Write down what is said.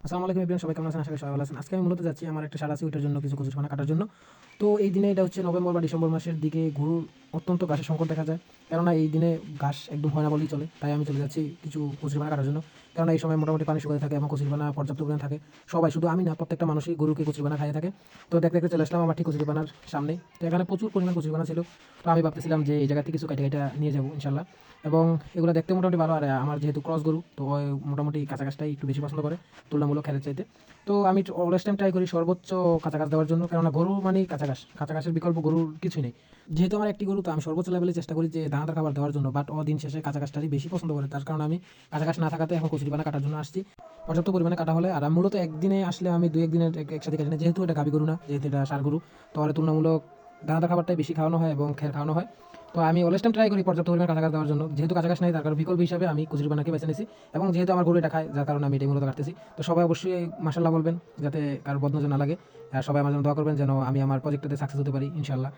আসসালামু আলাইকুম এভরিওয়ান, সবাই কেমন আছেন? আশা করি সবাই ভালো আছেন। আজকে আমি মূলত যাচ্ছি আমার একটা সার আছে, ওইটার জন্য কিছু কচুরিপানা কাটার জন্য। তো এই দিনে এটা হচ্ছে নভেম্বর বা ডিসেম্বর মাসের দিকে গরুর অত্যন্ত ঘাসের সংকট দেখা যায়। কেননা এই দিনে ঘাস একদম হয় না বলেই চলে। তাই আমি চলে যাচ্ছি কিছু কচুরিপানা কাটার জন্য। কেননা এই সময় মোটামুটি পানি শুকাতে থাকে এবং কচুরিপানা পর্যাপ্ত পরিমাণে থাকে। সবাই, শুধু আমি না, প্রত্যেকটা মানুষই গরুকে কচুরিপানা খাইয়ে থাকে। তো দেখতে দেখতে চলে আসলাম আমার ঠিক কচুরিপানার সামনে। তো এখানে প্রচুর পরিমাণ কচুরিপানা ছিল। তো আমি ভাবতেছিলাম যে এই জায়গা থেকে কিছু কাটা কাটা নিয়ে যাবো ইনশাল্লাহ। এবং এগুলো দেখতে মোটামুটি ভালো। আর আমার যেহেতু ক্রস গরু, তো ওই মোটামুটি কাঁচা ঘাসটাই একটু বেশি পছন্দ করে তুলনামূলক খেতের চাইতে। তো আমি অলওয়েজ টাইম ট্রাই করি সর্বোচ্চ কাঁচা ঘাস দেওয়ার জন্য, কেননা গরু মানে কাঁচা ঘাস, কাঁচা ঘাসের বিকল্প গরুর কিছুই নেই। যেহেতু আমার একটি গরু, তো আমি সর্বোচ্চ লেভেলে চেষ্টা করি যে দানাদার খাবার দেওয়ার জন্য, বাট ও দিন শেষে কাঁচা ঘাসটারই বেশি পছন্দ করে। তার কারণে আমি কাঁচা ঘাস না থাকাতে এখন কচুরিপানা কাটার জন্য আসছি। পর্যাপ্ত পরিমাণে কাটা হলে, আর আমি মূলত একদিনে আসলে আমি দুই একদিনের একসাথে কাটি না, যেহেতু এটা গাভী গরু না, যেহেতু এটা ষাঁড় গরু, তো আর তুলনামূলক দানাদার খাবারটাই বেশি খাওয়ানো হয় এবং খের খাওয়ানো হয়। তো আমি অলওয়েজ টাইম ট্রাই করি পর্যাপ্ত পরিমাণে কাঁচা ঘাস দেওয়ার জন্য। যেহেতু কাঁচা ঘাস নেই, তার কারণ বিকল্প হিসাবে আমি কচুরিপানাকে বেছে নিয়েছি। এবং যেহেতু আমার গরু এটা খায়, যার কারণে আমি এটাই মূলত কাটতেছি। তো সবাই অবশ্যই মাশাআল্লাহ বলবেন, যাতে কারোর বদনজর না লাগে। আর সবাই আমার জন্য দোয়া করবেন যেন আমি আমার প্রজেক্টটাতে সাকসেস হতে পারি ইনশাআল্লাহ।